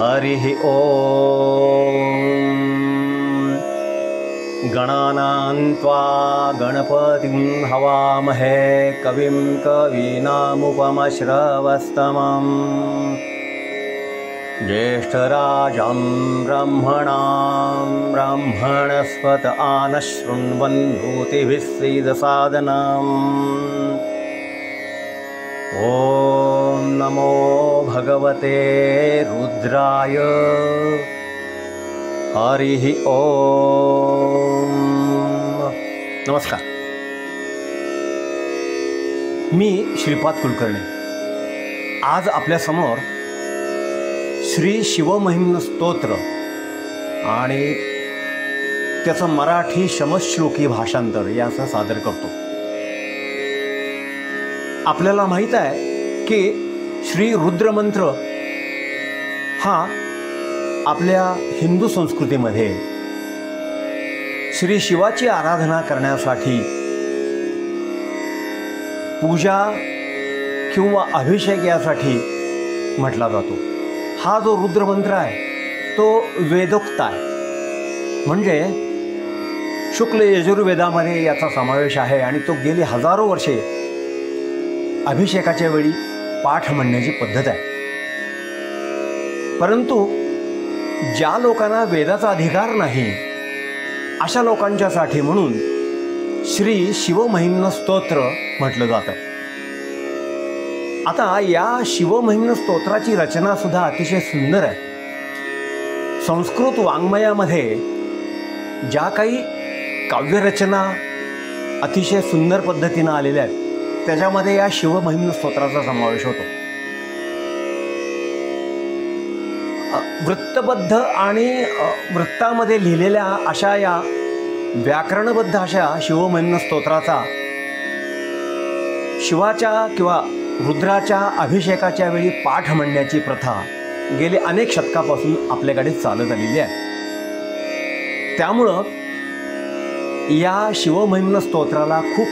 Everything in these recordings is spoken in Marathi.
हरिः ओम। गणानां त्वा गणपतिं हवामहे कविं कवीनामुपमश्रवस्तमम् ज्येष्ठराजं ब्रह्मणां ब्रह्मणस्पत आनशृण्वन्नोतिभिः सीदसादनम्। ओम नमो भगवते रुद्राय। हरिः ओम। नमस्कार, मी श्रीपाद कुलकर्णी आज आपल्यासमोर श्री शिवमहिम्न स्तोत्र आणि त्याचं मराठी शमश्लोकी भाषांतर यासह सादर करतो। आपल्याला माहीत आहे की श्री रुद्र मंत्र हा आपल्या हिंदू संस्कृतीमध्ये श्री शिवाची आराधना करण्यासाठी पूजा किंवा अभिषेक यासाठी म्हटला जातो। हा जो रुद्र मंत्र आहे तो वेदोक्त आहे, म्हणजे शुक्ल यजुर्वेदामध्ये याचा समावेश आहे आणि तो गेली हजारो वर्षे अभिषेकाच्या वेळी पाठ म्हणण्याची पद्धत आहे। परंतु ज्या लोकांना वेदाचा अधिकार नाही अशा लोकांच्यासाठी म्हणून श्री शिवमहिम्न स्तोत्र म्हटलं जातं। आता या शिवमहिम्न स्तोत्राची रचना सुद्धा अतिशय सुंदर आहे। संस्कृत वाङ्मयामध्ये ज्या काही काव्यरचना अतिशय सुंदर पद्धतीनं आलेल्या आहेत त्याच्यामध्ये या शिवमहिम्न स्तोत्राचा समावेश होतो। वृत्तबद्ध आणि वृत्तामध्ये लिहिलेल्या अशा या व्याकरणबद्ध अशा शिवमहिम्न स्तोत्राचा शिवाच्या किंवा रुद्राच्या अभिषेकाच्या वेळी पाठ म्हणण्याची प्रथा गेली अनेक शतकापासून आपल्याकडे चालत आलेली आहे। त्यामुळं या शिवमहिम्न स्तोत्राला खूप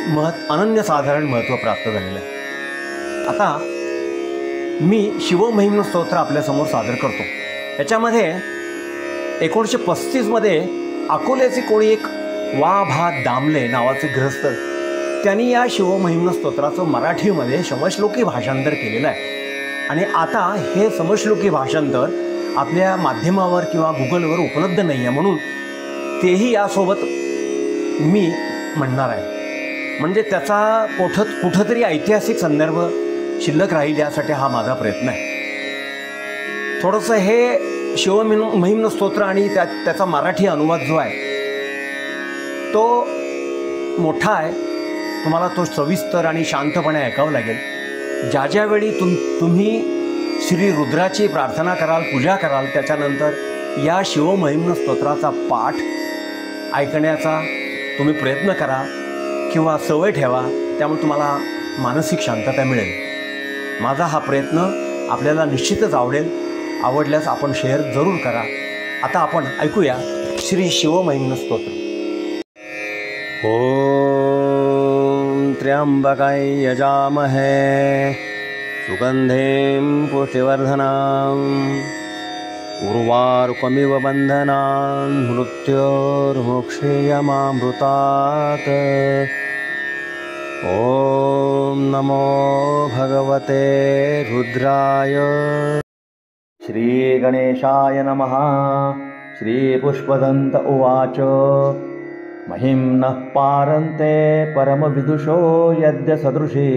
अनन्यसाधारण महत्त्व प्राप्त झालेलं आहे। आता मी शिवमहिम्न स्तोत्र आपल्यासमोर सादर करतो। याच्यामध्ये 1935 मध्ये अकोल्याचे कोणी एक वा भा दामले नावाचे गृहस्थ त्यांनी या शिवमहिम्न स्तोत्राचं मराठीमध्ये समश्लोकी भाषांतर केलेलं आहे आणि आता हे समश्लोकी भाषांतर आपल्या माध्यमावर किंवा गुगलवर उपलब्ध नाही आहे, म्हणून तेही यासोबत मी म्हणणार आहे। म्हणजे त्याचा कुठंतरी ऐतिहासिक संदर्भ शिल्लक राहील यासाठी हा माझा प्रयत्न आहे। थोडंसं हे शिवमहिम्न स्तोत्र आणि त्याचा मराठी अनुवाद जो आहे तो मोठा आहे, तुम्हाला तो सविस्तर आणि शांतपणे ऐकावं लागेल। ज्या ज्यावेळी तुम्ही श्री रुद्राची प्रार्थना कराल, पूजा कराल, त्याच्यानंतर या शिवमहिम्न स्तोत्राचा पाठ ऐकण्याचा तुम्ही प्रयत्न करा किंवा सवय ठेवा, त्यामुळे तुम्हाला मानसिक शांतता मिळेल। माझा हा प्रयत्न आपल्याला निश्चितच आवडेल। आवडल्यास आपण शेअर जरूर करा। आता आपण ऐकूया श्री शिवमहिम्न स्तोत्र। ओम त्र्यंबकाय यजामहे सुगंधिं पुष्टिवर्धनां उर्वारुकमिव बन्धनान् मृत्योर्मुक्षीयमामृतात्। ओम नमो भगवते रुद्राय। श्री गणेशाय नमः। श्री पुष्पदंत उवाच महिम्नः पारन्ते परमविदुषो यद्य सदृशी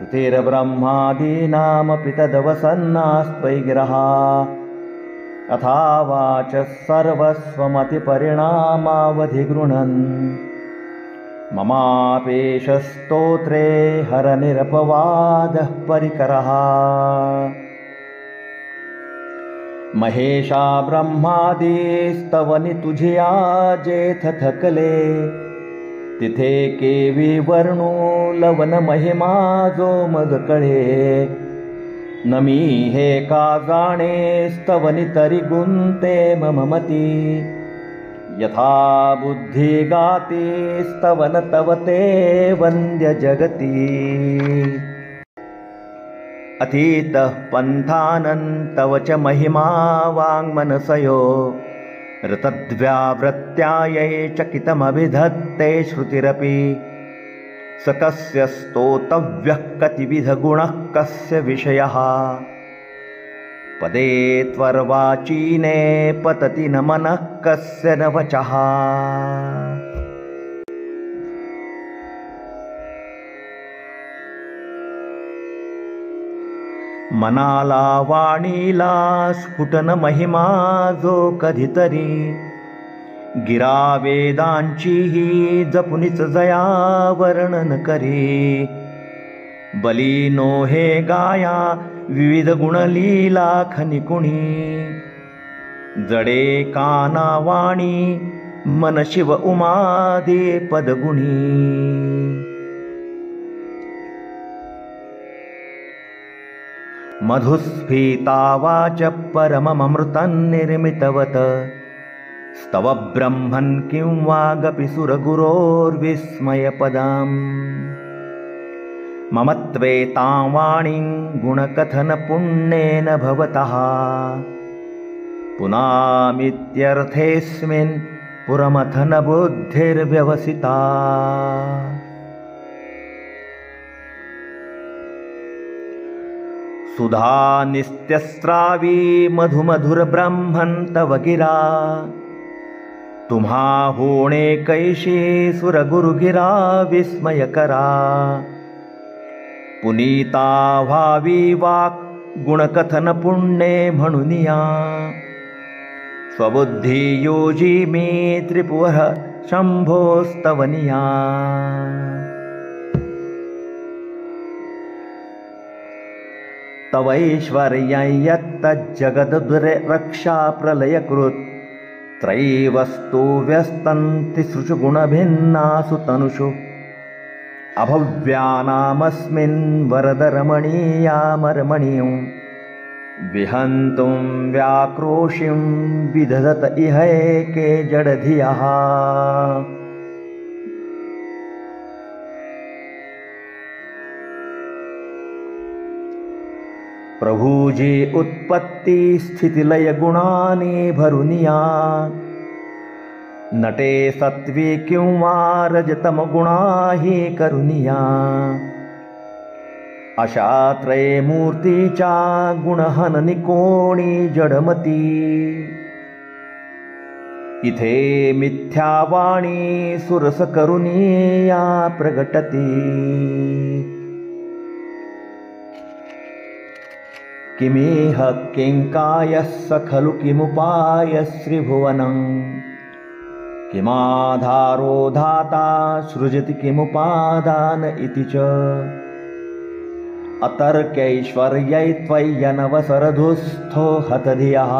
ऋतिर्ब्रह्मादीनामपि तदवसन्नास्त्वयि गिरहा अथा वाचः सर्वस्वमतिपरिणामावधिगृह्णन् ममापेश स्तोत्रे हरनिरपवादः परिकरः। महेशा ब्रह्मादीस्तवनि तुझिया जेथ थकले तिथे केवी वर्णू लवन महिमा जो मज कळे नमी हे का जाणे स्तवनि तरी गुंते मम मती यथा बुद्धी गाती स्तवन तव ते वंद्य जगती। अतीतः पन्थानन्तव च महिमा वाङ्मनसयो ऋतद्व्यावृत्त्यायै चकितमभिधत्ते श्रुतिरपि स कस्य स्तोतव्यः कतिविधगुणः कस्य विषयः पदे त्वर्वाचीने पतति न मनः कस्य न वचः मनाला वाणीला स्फुटन महिमा जो कधीतरी गिरा वेदांचीही जपुनीच जया वर्णन करी बलीनो हे गाया विविध गुणलीला खनिकुणी जडे काना वाणी मन शिव उमादे पदगुणी मधुस्फीता वाच परममृतं निर्मितवत स्तव ब्रह्मन् किं वागपि सुरगुरोर्विस्मयपदम् ममत्वेतां वाणीं गुणकथनपुण्येन भवतः पुनामित्यर्थेऽस्मिन् पुरमथन बुद्धिर्व्यवसिता सुधा नित्यस्रावी मधुमधुर ब्रह्मन् तव गिरा तुम्हा होणे कैशी सुरगुरुगिरा विस्मयकरा पुनीता व्हावी वाक् गुणकथन पुण्ये म्हणुनिया स्वबुद्धी योजी मी त्रिपुर शंभोस्तवनिया तवैश्वर्यं यत्तज्जगद्रक्षा प्रलयकृत् त्रैवस्तु व्यस्तन्तिसृषु गुणभिन्नासु तनुषु अभव्यानामस्मिन् वरदरमणीयामरमणीयं विहन्तुं व्याक्रोशिं विदधत इहैके जडधियः प्रभुजी उत्पत्ति स्थितिलय गुणानि भरुनिया नटे सत्वी किंवा रजतम गुणा ही करुनिया अशा त्रय मूर्तीच्या गुणहननी कोणी जडमती इथे मिथ्यावाणी सुरस करुनिया प्रगटती किमिह किंकायस्स खलु किमुपायस्त्रिभुवनं किमाधारो धाता सृजति किमुपादान इति च अतर्क्यैश्वर्यैत्वय्यनवसरधुस्थो हतधियः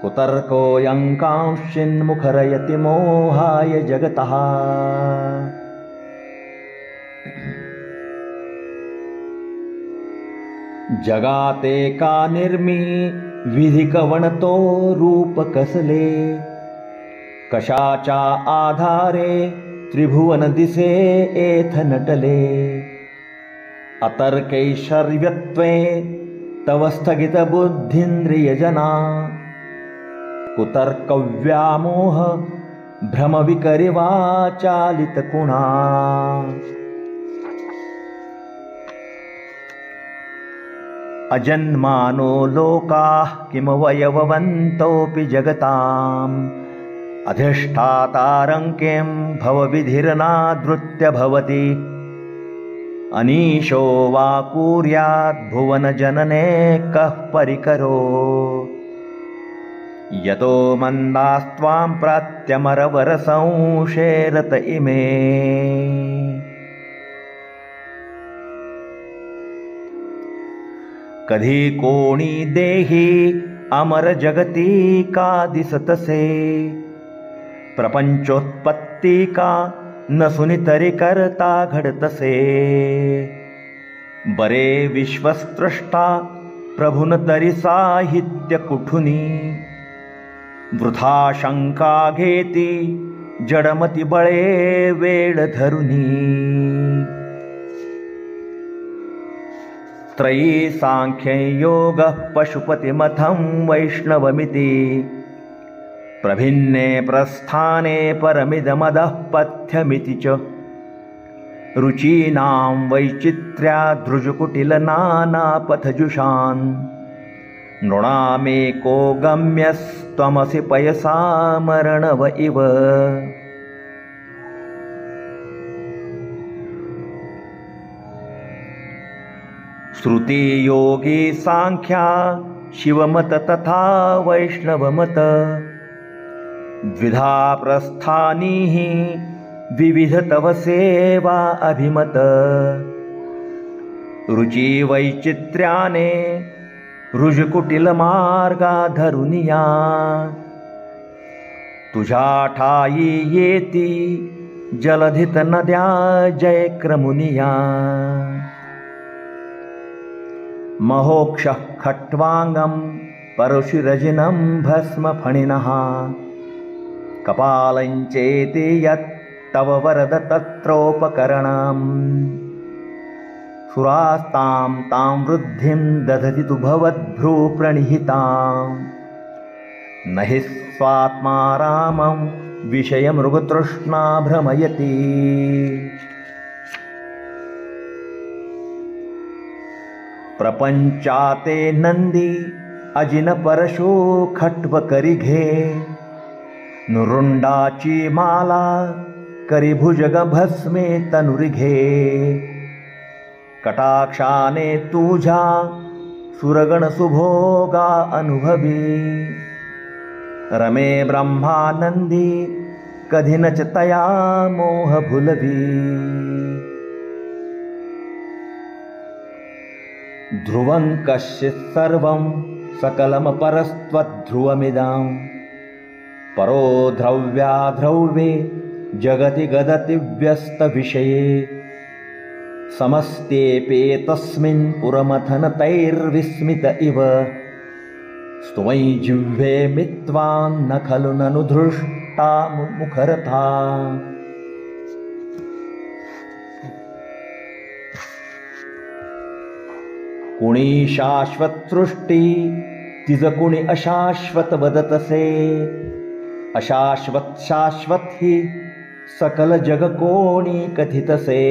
कुतर्कोऽयङ्कांश्चिन्मुखरयति मोहाय जगतः जगाते का निर्मी विधी कवणतो रूप कसले कशाच्या आधारे त्रिभुवन दिसे एथ नटले अतर्कैश्वर्यत्वे तव स्थगित बुद्धीन्द्रियजना कुतर्कव्यामोह भ्रमविकरिवाचालित कुणा अजन्मानो लोकाः किमवयववन्तोऽपि जगताम् अधिष्ठातारं किं भवविधिर्नादृत्य भवति अनीशो वा कुर्यात् भुवनजनने कः परिकरो यतो मन्दास्त्वां प्रात्यमरवरसंशेरत इमे कधी कोणी देही अमर जगती का दिसतसे प्रपंचोत्पत्ती का नसुनी तरी करता घडतसे बरे विश्वस्त्रष्टा प्रभुन तरी साहित्य कुठुनी वृथा शंका घेती जडमती बळे वेळ धरुनी त्रयी सांख्ये योगः पशुपतिमथं वैष्णवमिति प्रभिन्ने प्रस्थाने परमिदमदः पथ्यमिति च रुचीनां वैचित्र्यादृजुकुटिलनानापथजुषान् नृणामेको गम्यस्त्वमसि पयसामरणव इव। श्रुति योगी सांख्या शिवमत तथा वैष्णवमत द्विधा प्रस्थानीः विविध तव सेवा अभिमत रुचि वैचित्र्याने रुजकुटिल मार्गा धरुनिया तुझ्या ठायी येती जलधित नद्या जय क्रमुनिया महोक्षः खट्वांगं परुषिरजिनं भस्मफणिनः कपालञ्चेति यत् तव वरद तत्रोपकरणम् सुरास्तां तां वृद्धिं दधति तु भवद्भ्रूप्रणिहितां न हि स्वात्मा रामं विषयमृगतृष्णा भ्रमयति। प्रपंचाते नंदी अजिन परशो खट्व करिघे नुरुंडाची माला करी भुजग भस्मे तनुरिघे कटाक्षाने तुझा सुरगण सुभोगा अनुभवी रमे ब्रह्मानंदी कधी न च तया मोह भुलवी ध्रुवं कश्चित् सर्वं सकलमपरस्त्वध्रुवमिदं परो द्रव्याद्रव्ये जगति गदति व्यस्तविषये समस्तेऽप्येतस्मिन् पुरमथनतैर्विस्मित इव स्तुवै जिह्वे मित्वां न खलु ननु धृष्टा मुखरथा। कुणी शाश्वत सृष्टी तिज कुणी अशाश्वत वदतसे अशाश्वत शाश्वत ही सकल जग कोणी कथितसे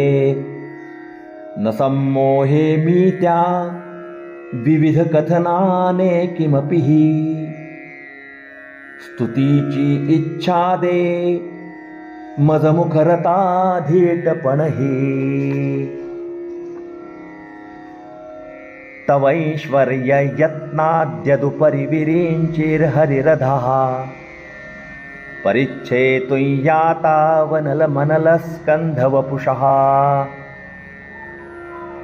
न सम्मोहे मी त्या विविध कथनाने किमपि ही स्तुतीची इच्छा दे मज मुखरता धीटपणही तवैश्वर्य यत्नाद्यदुपरि विरिञ्चिर्हरिरधः परिच्छेतुय्याता वनलमनलस्कन्धवपुषः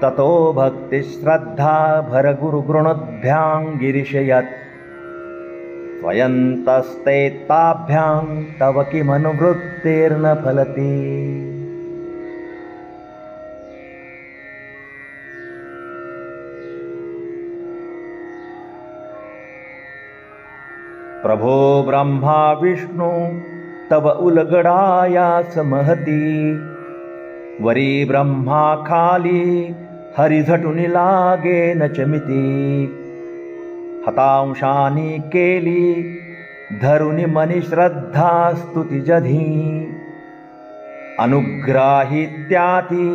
ततो भक्तिश्रद्धा भरगुरुगृणोद्भ्यां गिरिशयत् त्वयन्तस्तेताभ्यां तव किमनुवृत्तिर्न फलति। प्रभो ब्रह्मा विष्णु तव उलगडायास महती वरी ब्रह्मा खाली हरिझटुनी लागे न चमिती हतांशानी केली धरुनी मनी श्रद्धा स्तुती जधी अनुग्राहित्याती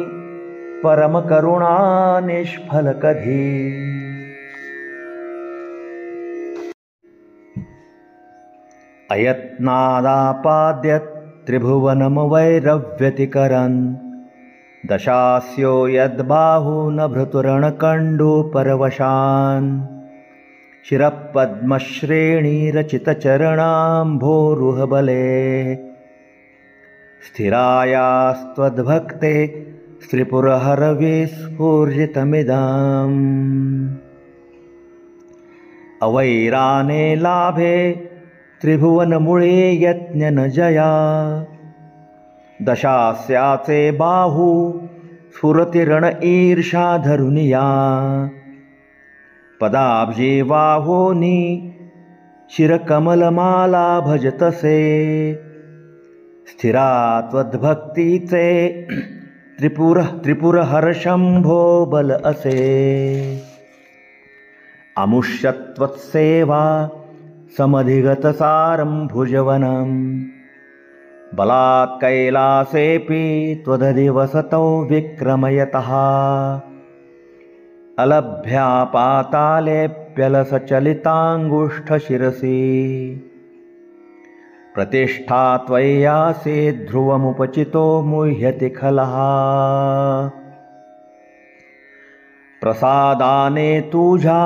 परम करुणा निष्फल कधी। अयत्नादापाद्यत् त्रिभुवनमवैरव्यतिकरन् दशास्यो यद्बाहु न भृतुरणकण्डूपरवशान् शिरपद्मश्रेणीरचितचरणाम्भोरुहबले स्थिरायास्त्वद्भक्ते स्त्रिपुरहरविस्फूर्जितमिदम् अवैराने लाभे त्रिभुवनमुळे यज्ञ न जया दशास्याचे बाहू स्फुरतिरण ईर्षा धरुनिया पदाब्जे वाहोनी शिरकमलमाला भजतसे स्थिरा त्वद्भक्तीचे त्रिपुर हर्षंभो बल असे अमुष्यत्वत्सेवा समधिगत सारं भुजवनं बलात् कैलासेऽपि त्वदधिवसतौ विक्रमयतः अलभ्या पातालेऽप्यलसचलिताङ्गुष्ठशिरसि प्रतिष्ठा त्वय्यासे ध्रुवमुपचितो मुह्यति खलः प्रसादाने तुझा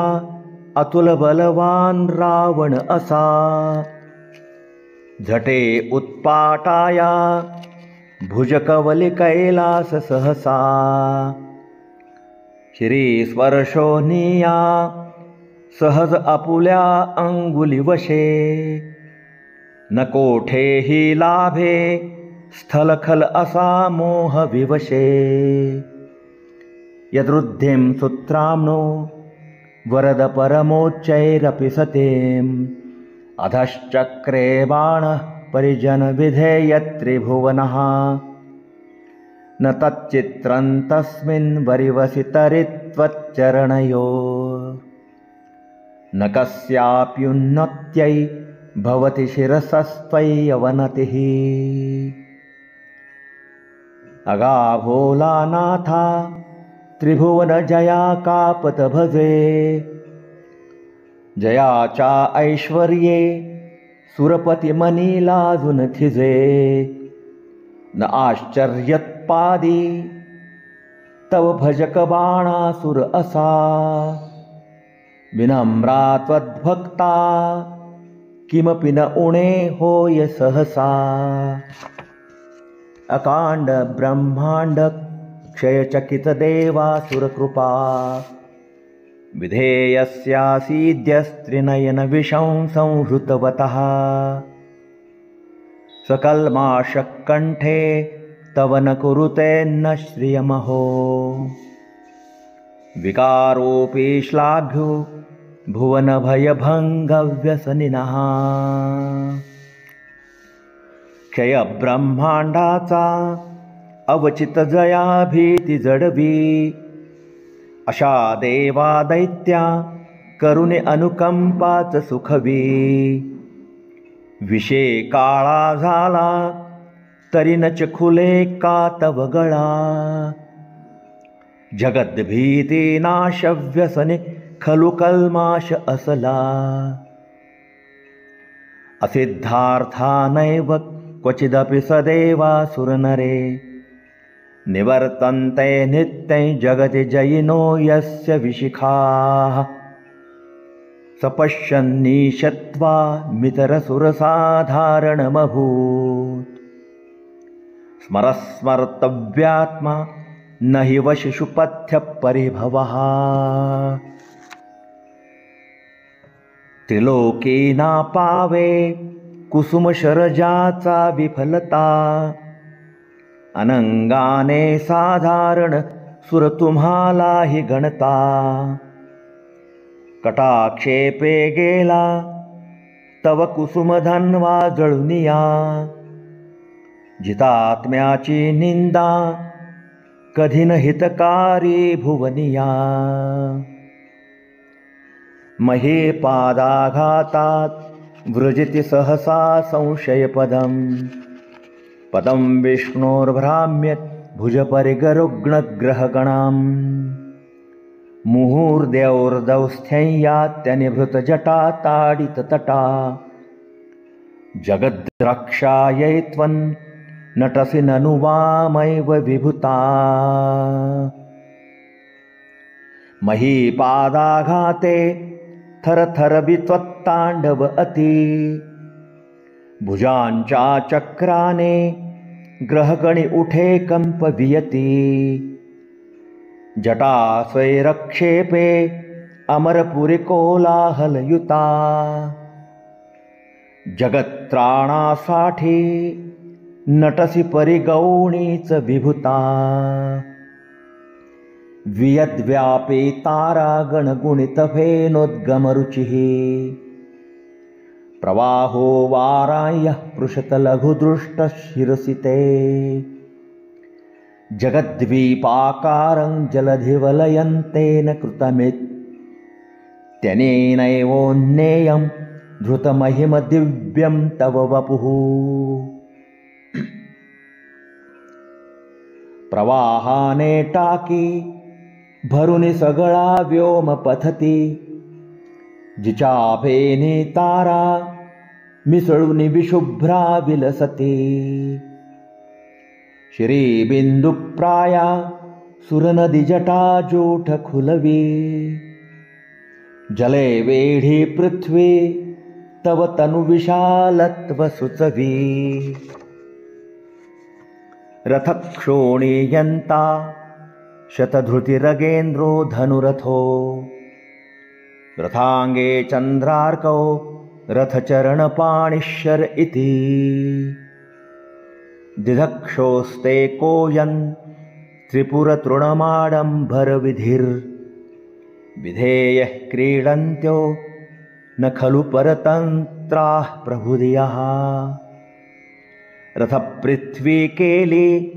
अतुल बलवान रावण असा झटे उत्पाटाया भुजकवली कैलास सहसा श्रीस्पर्शोनिया सहज आपुल्या अंगुली वशे न कोठेही लाभे स्थलखल असा मोह विवशे यदृद्धिं सूत्राम्नो वरद परमोच्चैरपि सतीम् अधश्चक्रे बाणः परिजन विधेयत्रिभुवनः न तच्चित्रं तस्मिन् वरिवसि तरित्वच्चरणयो न कस्याप्युन्नत्यै भवति शिरसस्त्वय्यवनतिः अगाभोलानाथा त्रिभुवन जया कापत भजे जयाचा ऐश्वर्ये सुरपती मनी लाजून थिजे न आश्चर्यत्पादी तव भजक बाणासुर असा विनम्रा त्वद्भक्ता किमपि न उणे होय सहसा अकांड ब्रह्मांड क्षयचकित देवासुरकृपा विधेयस्यासीद्यस्त्रिनयन विषं संहृतवतः सकल्माषकण्ठे तव न कुरुते न श्रियमहो विकारोऽपि श्लाघ्यो भुवनभयभङ्गव्यसनिनः क्षयब्रह्मांडाचा अवचित जया भीती जडवी अशा देवा दैत्या करुणे अनुकंपाच सुखवी विषे काळा झाला तरी नच खुले का तव गळा जगद्भीती नाशव्यसने खलु कल्माश असला असिद्धार्था नैव क्वचिदपि सदेवासुरनरे निवर्तन्ते नित्यं जगति जयिनो यस्य विशिखाः सपश्यन्नीशत्वा मितरसुरसाधारणमभूत् स्मरस्मर्तव्यात्मा न हि वशिषुपथ्यपरिभवः त्रिलोकीना पावे कुसुमशरजाचा विफलता अनंगाने साधारण सुर तुम्हाला ही गणता कटाक्षेपे गेला तव कुसुमधन्वा जळुनिया जितात्म्याची निंदा कधी न हितकारी भुवनिया महे पादाघातात वृजति सहसा संशयपदम् पदं विष्णोर्भ्राम्यत् भुजपरिगरुग्णग्रहगणाम् मुहूर्द्यौर्दौस्थ्यंयात्यनिभृतजटा ताडिततटा जगद्रक्षायै त्वन् नटसि ननु वामैव विभूता महीपादाघाते थरथर वित्वत्तांडव अति भुजांच्या चक्राने ग्रहगणी उठे कंप वियती जटा स्वैरक्षेपे अमरपुरी कोलाहलयुता जगत्त्राणासाठी नटसी परिगौणीच विभूता वियद्व्यापी तारा गणगुणित फेनोद्गमरुचिः प्रवाहो वारायः पृषत लघुदृष्ट शिरसिते जगद्वीपाकारं जलधिवलयन्तेन कृतमित्यनेनैवोन्नेयं धृतमहिमदिव्यं तव वपुः। प्रवाहाने टाकी भरुनि सगळा व्योम पथती, जिचाफेने तारा मिसळून विशुभ्रा विलसते। श्रीबिंदुप्राया सुरनदी जटा जोठ खुलवी, जले वेढी पृथ्वी तव तनु विशालत्व सुचवी। रथक्षोणीयन्ता शतधृतिरगेन्द्रो धनुरथो, रथांगे चंद्रार्कौ रथचरणपाणिश्यर इति। दिदक्षोस्ते कोयन् त्रिपुरतृणमाडम्बरविधिर्विधेयः क्रीडन्त्यो न खलु परतन्त्राः प्रभुदयः। रथपृथ्वी केली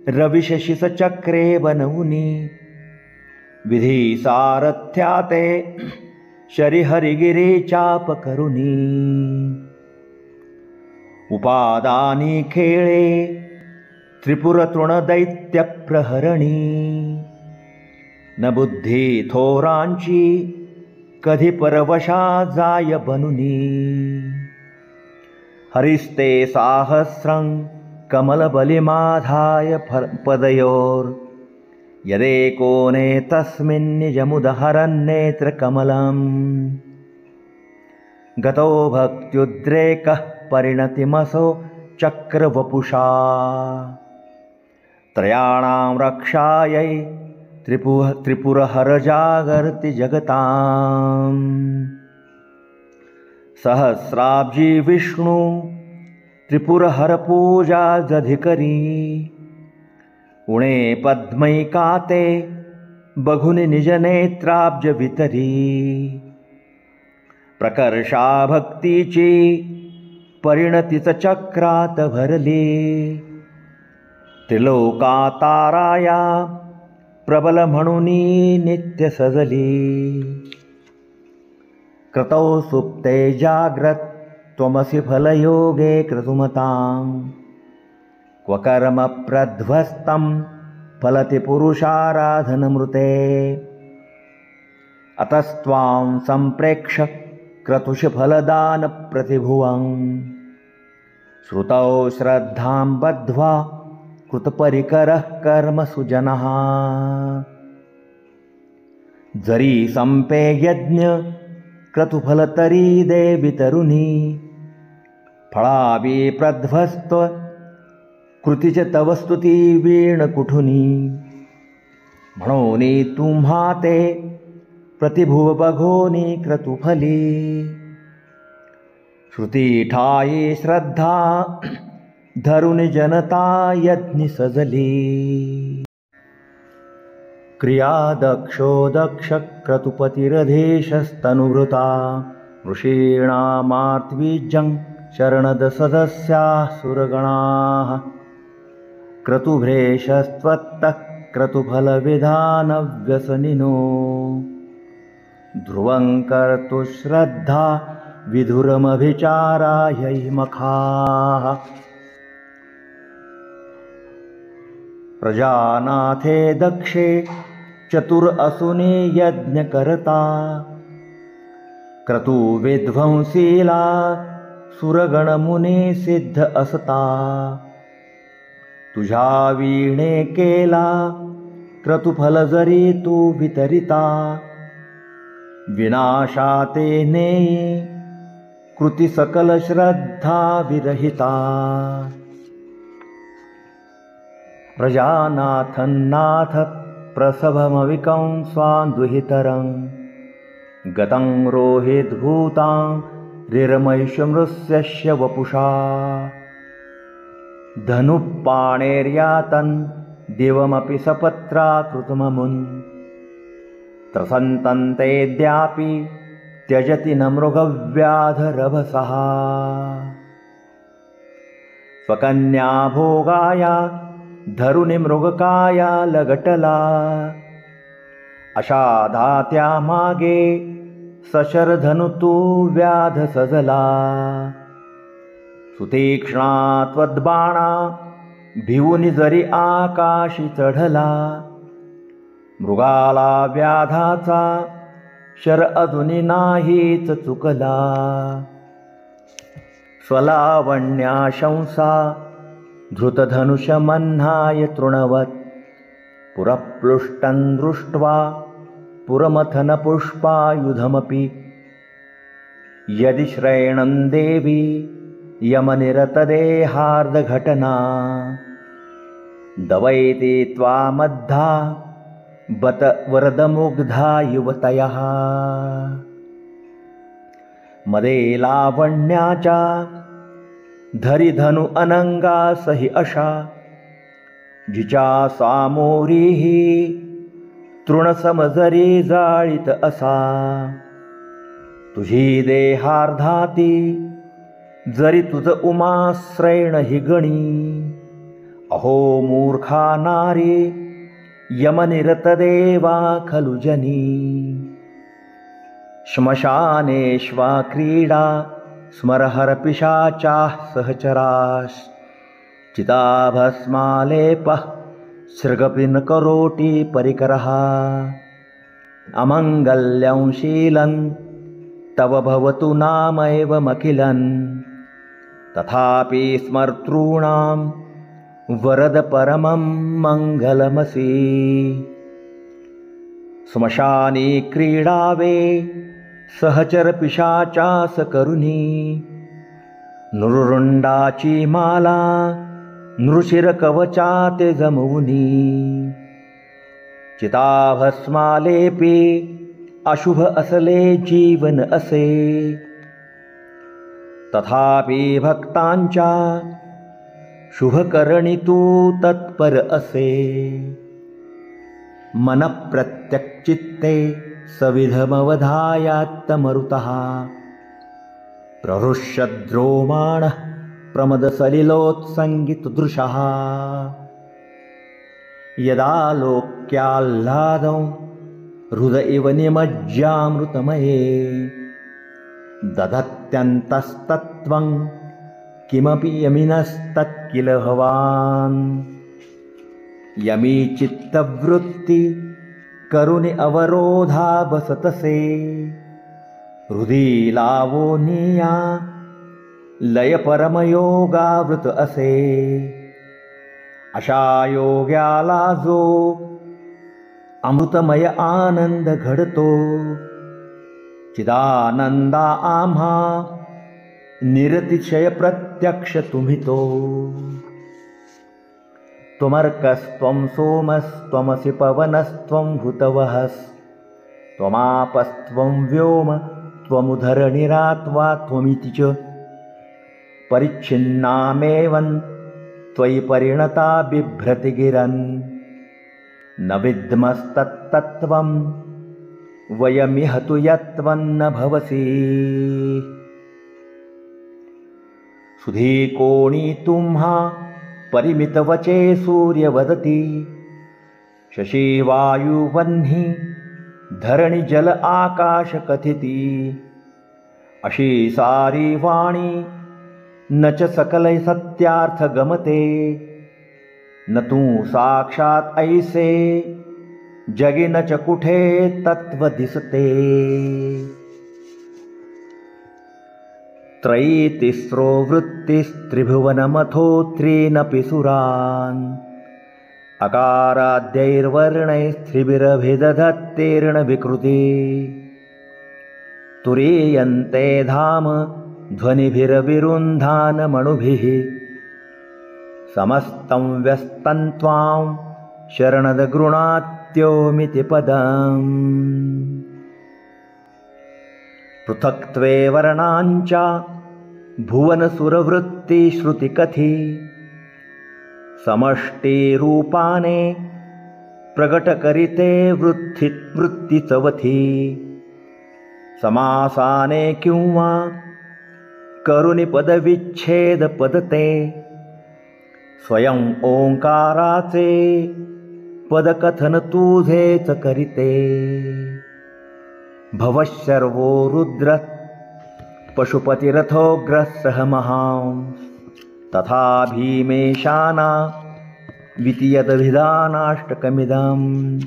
रविशशिसचक्रे बनवुनी, विधी सारथ्याते शरिहरिगिरी चाप करुनी। उपादानी खेळे त्रिपुरतृणदैत्यप्रहरणी, न बुद्धी थोरांची कधी परवशा जाय बनुनी। हरिस्ते साहस्रं कमलबलिमाधाय पदयोर्, यदेकोने तस्मिन् निजमुदहरन्नेत्रकमलम्। गतो भक्त्युद्रेकः परिणतिमसो चक्रवपुषा, त्रयाणां रक्षायै त्रिपुरहरजागर्ति जगताम्। सहस्राब्जी विष्णु त्रिपुरहरपूजा जधिकरी, उणे पद्मैकाते बघुनि निजनेत्राब्ज वितरी। प्रकर्षा भक्तीची परिणतीच चक्रात भरली, त्रिलोकाताराया प्रबल म्हणूनी नित्य सजली। क्रतौ सुप्ते जाग्रत त्वमसि फलयोगे क्रतुमतां, क्व कर्म प्रध्वस्तं फलति पुरुषाराधनमृते। अतस्त्वां सम्प्रेक्ष क्रतुषि फलदान प्रतिभुवं, श्रुतौ श्रद्धां बद्ध्वा कृतपरिकरः कर्म सुजनः। जरी संपे यज्ञ क्रतुफलतरी देवी तरुणी, फळावी प्रध्वस्त कृतीच तव स्तुती वीण कुठुनी। म्हणूनी तुम्हा ते प्रतिभुव बघोनी क्रतुफली, श्रुती ठाई श्रद्धा धरुनि जनता यज्ञ सजली। क्रिया दक्षो दक्ष क्रतुपतिरधीशस्तनुभृता, ऋषीणामार्त्वीजं शरणद सदस्याः सुरगणाः। क्रतुभ्रेशस्त्वत्तः क्रतुफलविधानव्यसनिनो, ध्रुवं कर्तु श्रद्धा विधुरमभिचारायै मखाः। प्रजानाथे दक्षे चतुर असुने यज्ञकर्ता, क्रतुविध्वंसीला सुरगणमुने सिद्ध असता। तुझ्या वीणे केला क्रतुफल जरी तू वितरिता, विनाशाते नेई कृती सकल श्रद्धा विरहिता। प्रजानाथन्नाथ प्रसभमविकं स्वान्दुहितरं, गतं रोहिद्भूतां रिरमैषमृस्यस्य वपुषा। धनुप्पाणेर्यातन् दिवमपि सपत्रा कृतममुन्, त्रसन्तन्तेऽद्यापि त्यजति न मृगव्याधरभसः। स्वकन्या भोगाय धरुनी मृगकाया लगटला. अशा धात्या मागे सशरधनु तू व्याध सजला. सुतीक्ष्णा त्वद्बाणा भिवून जरी आकाशी चढला. मृगाला व्याधाचा शर अजूनी नाहीच चुकला. स्वलावण्या शंसा धृतधनुषमह्नाय तृणवत्. पुरप्लुष्टं दृष्ट्वा पुरमथन पुष्पायुधमपि. यदि श्रयणं देवी यमनिरतदेहार्धघटना. दवैति त्वामद्धा बत वरदमुग्धा युवतयः. मदे लावण्याच्या धरी धनु अनंगासहि अशा. जिच्या सामोरीही तृणसमजरी जाळीत असा. तुझी देहार्धाती जरी तुझ उमाश्रयण हि गणी. अहो मूर्खा नारी यमनिरत देवा खलु जनी. श्मशानेष्वा क्रीडा स्मरहर पिशाचाः सहचरास्. चिताभस्मालेपः सृगपिन करोति परिकरः. अमङ्गल्यं शीलं तव भवतु नामैवमखिलन्. तथापि स्मर्तॄणां वरद परमं मङ्गलमसि. श्मशानी क्रीडावे सहचर पिशाचास करुणी. नृरुंडाची माला नृशिर कवचाते जमवुनी. चिताभस्मालेपी अशुभ असले जीवन असे. तथापि भक्तांच्या शुभकरणी तू तत्पर असे. मन प्रत्यक्चित्ते सविधमवधायात्तमरुतः. प्रहृष्यद्रोमाणः प्रमदसलिलोत्सङ्गितदृशः. यदा लोक्याह्लादं हृदय इव निमज्जामृतमये. दधत्यन्तस्तत्त्वं किमपि यमिनस्तत्किल भवान्. यमी चित्तवृत्ति करुणि अवरोधा बसतसे. हृदि लावोनिया लय परमयोगावृत असे. अशा योग्याला जो अमृतमय आनंद घडतो. चिदानंदा आम्हा निरतिशय प्रत्यक्ष तुम्ही तो. त्वमर्कस्त्वं सोमस्त्वमसि पवनस्त्वं भूतवहस्. त्वमापस्त्वं व्योम त्वमुधरणिरात्वा त्वमिति च. परिच्छिन्नामेवं त्वयि परिणता बिभ्रति गिरन्. न विद्मस्तत्तत्त्वं वयमिह तु यत्त्वं न भवसि. सुधीकोणी तुम्हा परिमितवचे सूर्य वदति. शशीवायुवह्नि धरणि जल आकाश कथिती. अशी सारी वाणी न च सकल सत्यार्थ गमते. न तू साक्षात ऐसे जगी न च कुठे तत्व दिसते. त्रयी तिस्रो वृत्तिस्त्रिभुवनमथो त्रीनपि सुरान्. अकाराद्यैर्वर्णैस्त्रिभिरभिदधत्तेर्न विकृति. तुरीयन्ते धाम ध्वनिभिरविरुन्धानमणुभिः. समस्तं व्यस्तं त्वां शरणदगृणात्योमिति पदम्. पृथक्त्वे वर्णाञ्चा भुवनसुरवृत्तिश्रुतिकथि. समष्टिरूपाने प्रगटकरिते वृत्तिचवथी. समासाने किंवा करुनि पदविच्छेद पदते. स्वयं ओंकाराचे पदकथन तुझेच करिते. भवशर्वो रुद्र पशुपतिरथोग्रः महांस तथा भीमेशाना द्वितीयदभिधानाष्टकमिदम्.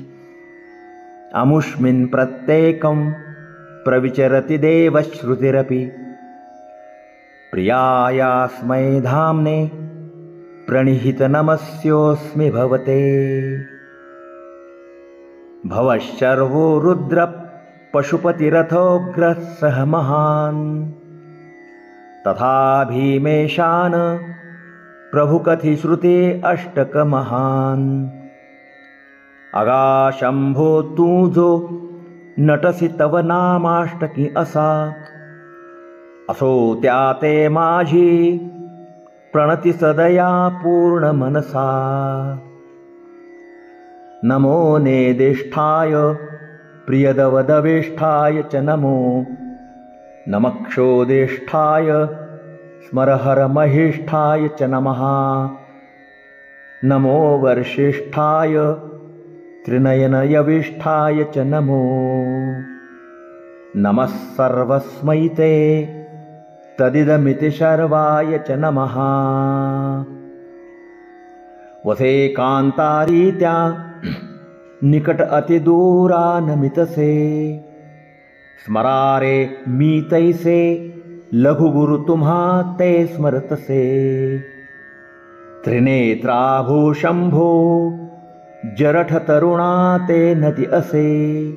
अमुष्मिन् प्रत्येकं प्रविचरति देवश्रुतिरपि. प्रियायास्मै धाम्ने प्रणिहितनमस्योऽस्मि भवते. भवशर्वो रुद्र पशुपतिरथोग्रः महान् तथा भीमेशान प्रभुकथि श्रुते अष्टकमहान्. अगाशंभो तू जो नटसी तव नामाष्टकी असा. असो त्या ते माझी प्रणति सदया पूर्ण मनसा. नमो नेदिष्ठाय प्रियदवदविष्ठाय च नमो. नमक्षोदिष्ठाय स्मरहरमहिष्ठाय च नमः. नमो वर्षिष्ठाय त्रिनयनयविष्ठाय च नमो. नमः सर्वस्मै ते तदिदमिति शर्वाय च नमः. वसे कांतारीत्या निकट अतिदूरानमितसे. स्मरारे मी तैसे लघुगुरु तुम्हा ते स्मरतसे. त्रिनेत्राभो शंभो जरठ तरुणा ते नती असे.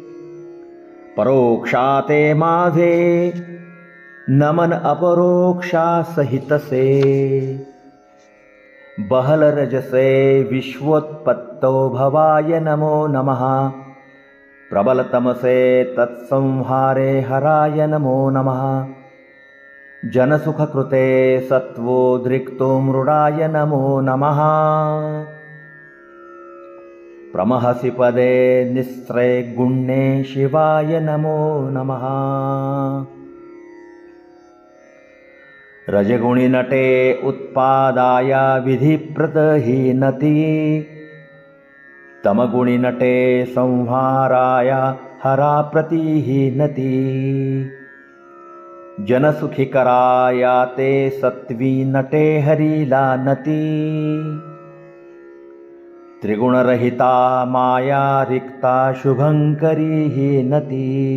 परोक्षा ते माझे नमन अपरोक्षा सहितसे. बहल रजसे विश्वोत्पत्तो भवाय नमो नमः. प्रबल तमसे तत्संहारे हराय नमो नमः. जनसुखकृते सत्वोद्रिक्तो मृडाय नमो नमः. प्रमहसि पदे निस्त्रे गुण्ये शिवाय नमो नमः. रजगुणि नटे उत्पादाय विधिप्रतहीनति. तमगुणि नटे संहाराय हराप्रतिहीनति. जनसुखिकराय ते सत्वी नटे हरिलानति. त्रिगुणरहिता माया रिक्ता शुभंकरी हीनति.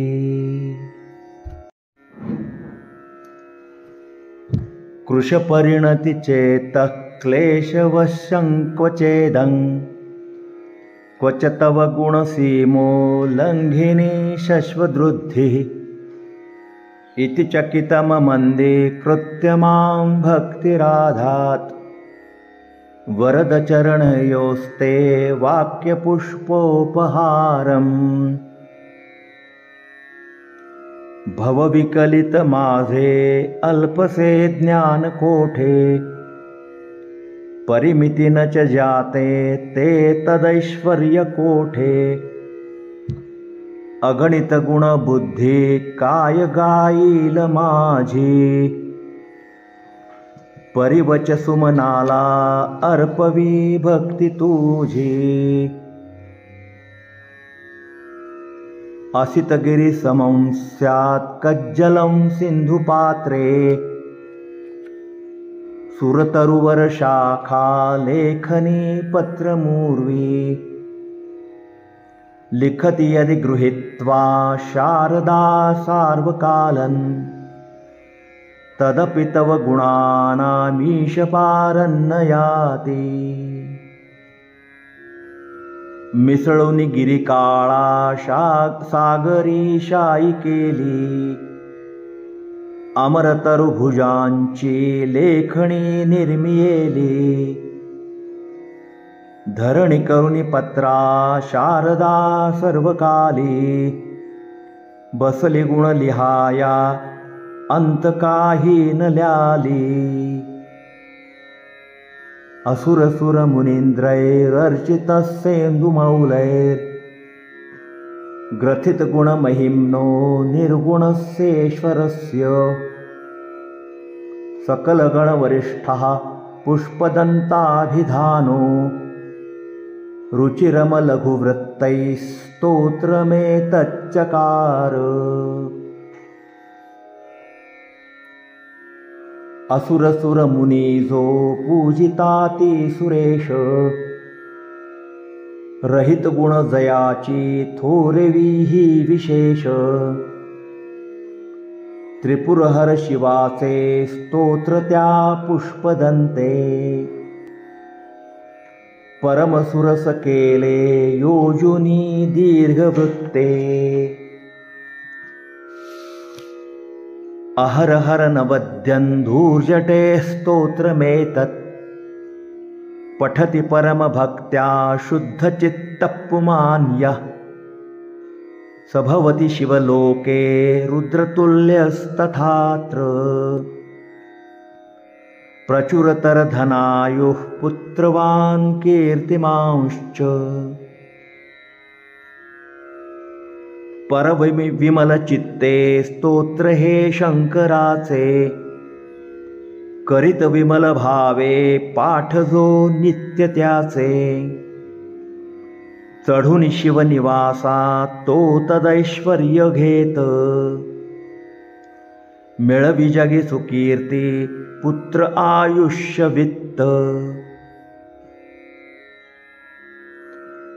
कृशपरिणति चेतः क्लेशवशं क्वचेदं. क्वच तव गुणसीमो लंघिनी शश्वदृद्धिः. इति चकितममन्दीकृत्य मां भक्तिराधात्. वरदचरणयोस्ते वाक्यपुष्पोपहारम्. भवविकलित माझे अल्पसे ज्ञानकोठे. परिमिति न च जाते ते तदैश्वर्यकोठे. अगणित गुणबुद्धी काय गाईल माझी. परिवच सुमनाला अर्पवी भक्ती तुझी. असितगिरी समं स्यात् कज्जलं सिंधुपात्रे. सुरतरुवर शाखा लेखनी पत्रमूर्वी. लिखति यदि गृहीत्वा शारदा सार्वकालन्. तदपि तव गुणानामीशपारन्न याति. मिसळूनि गिरिकाळा सागरी शाई केली. अमरतरुभुजांची लेखणी निर्मियेली. धरणी करुणी पत्रा शारदा सर्वकाली. बसली गुण लिहाया अंत काही न ल्याली. असुरसुर मुनींद्रैरर्चितस्येन्दुमौलैर्. ग्रथित गुणमहिम्नो निर्गुणस्येश्वरस्य. सकलगणवरिष्ठः पुष्पदन्ताभिधानो रुचिरमलघुवृत्तैस्तोत्रमेतच्चकार। असुरसुरमुनिजो पूजिताती सुरेश, रहित गुण जयाची थोरवी ही विशेष। त्रिपुरहर शिवाचे स्तोत्र त्या पुष्पदन्ते, परमसुरस केले योजुनी दीर्घवृत्ते। अहरहर नवद्यन्धूर्जटे स्तोत्रमेतत्, पठति परमभक्त्या शुद्धचित्तपुमान्यः। स भवति शिवलोके रुद्रतुल्यस्तथात्र, प्रचुरतरधनायुः पुत्रवान् कीर्तिमांश्च। परविमलचित्ते स्तोत्र हे शंकराचे, करीत विमल भावे पाठ जो नित्य त्याचे। चढून शिवनिवासा तो तदैश्वर्य घेत, मिळवी जगी सुकीर्ती पुत्र आयुष्य वित्त।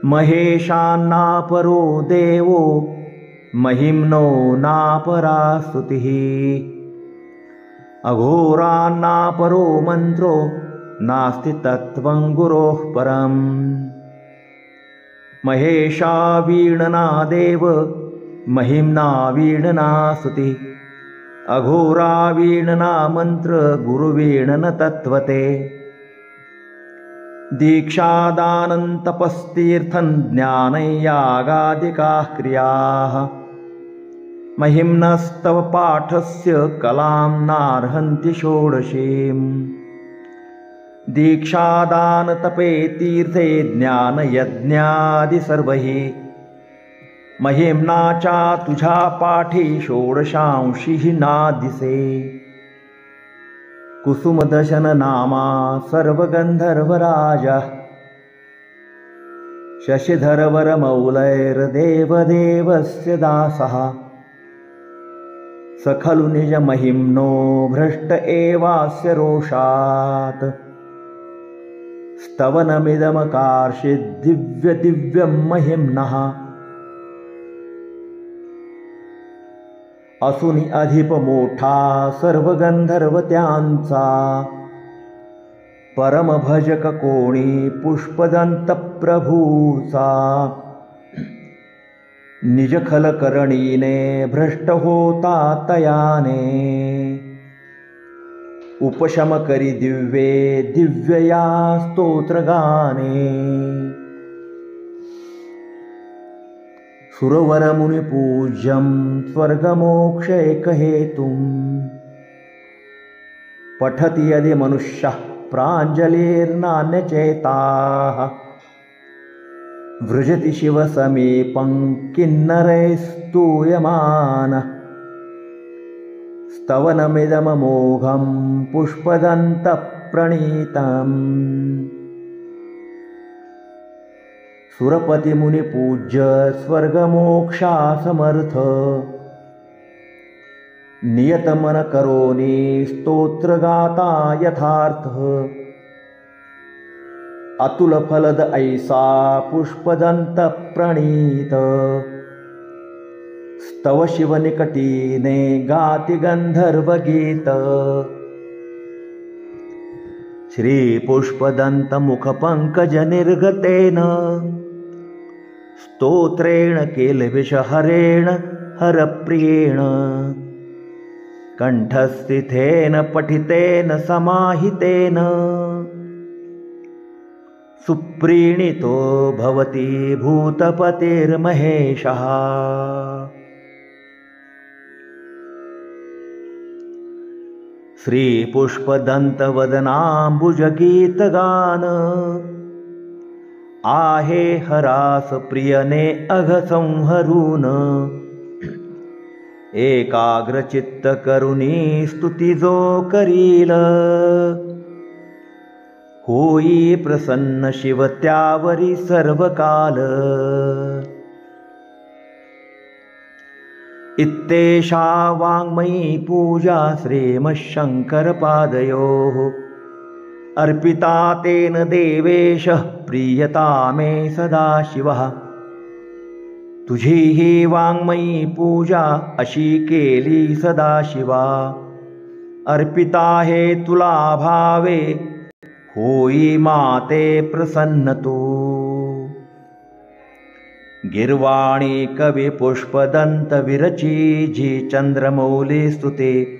महेशान्नापरो देवो महिम्नो नापरा स्तुतिः, अघोरान्नापरो मन्त्रो नास्ति तत्त्वं गुरोः परम्। महेशा वीणना देव महिम्ना वीणना स्तुति, अघोरा वीणना मन्त्र गुरुवीणन तत्त्वते। दीक्षादानं तपस्तीर्थं ज्ञानयागादिकाः क्रियाः, महिम्नस्तव पाठस्य कलां नार्हन्ति षोडशीम्। दीक्षादान तपे तीर्थे ज्ञानयज्ञादि सर्वहि, महिम्नाचा तुझा पाठी षोडशांशी नादिसे। कुसुमदशन नामा सर्वगंधर्वराजा, शशिधरवरमौलैर्देवदेवस्य दासः। स खलु निजमहिम्नो भ्रष्ट एवास्य रोषात्, स्तवनमिदमकार्षिद्दिव्यदिव्यं महिम्नः। असुनी अधिप मोठा सर्वगंधर्वत्यांचा, परमभजक कोणी पुष्पदंत प्रभूचा। निजखलकरणीने भ्रष्ट होता तयाने, उपशम करी दिव्ये दिव्यया स्तोत्रगाने। सुरवरमुनिपूज्यं स्वर्गमोक्षैकहेतुं, पठति यदि मनुष्यः प्राञ्जलिर्नान्यचेताः। व्रजति शिवसमीपं किन्नरैस्तूयमानः, स्तवनमिदममोघं पुष्पदन्तप्रणीतम्। सुरपति मुनि पूज्य स्वर्गमोक्षा समर्थ, नियत मन करोनी स्तोत्र गाता यथार्थ। अतुल फलद ऐसा पुष्पदंत प्रणीत, स्तव शिव निकटीने गाति गंधर्व गीत। श्री पुष्पदंत मुख पंकज निर्गतेन, स्तोत्रेण केलविषहरेण हरप्रियेण। कंठस्थितेन पठितेन समाहितेन, सुप्रीणितो भवति भूतपतिर्महेशः। श्रीपुष्पदन्तवदनाम्बुजगीतगान, आहे हरास प्रियने अघ संहरून। एकाग्रचित्त करुणी स्तुती जो करील, होई प्रसन्न शिव त्यावरी सर्व काल। इत्येषा वाङ्मयी पूजा श्रीमच्छङ्करपादयोः अर्पिता तेन देवेश प्रीयता मे सदाशिवः। तुझी ही वाङ्मयी पूजा अशी केली सदाशिवा, अर्पिता हे तुला भावे होई माते प्रसन्न तू। गिर्वाणी कवी पुष्पदंत विरची जी चंद्रमौली स्तुते,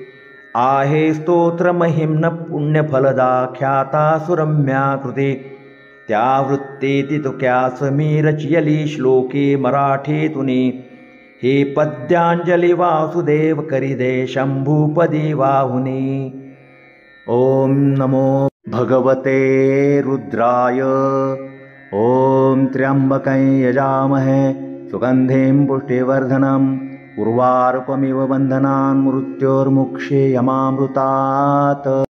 आहे स्तोत्र महिम्न पुण्यफलदा ख्याता सुरम्या कृते। त्या वृत्तेति तुक्यास मी रचियली श्लोके मराठीतुनी, हे पद्यांजली वासुदेव करिदे शंभूपदी वाहुनी। ओम नमो भगवते रुद्राय। ओम त्र्यंबकं यजामहे सुगंधिं पुष्टिवर्धनम् उर्वारुकमिव बन्धनान् मृत्योर्मुक्षे यमामृतात्।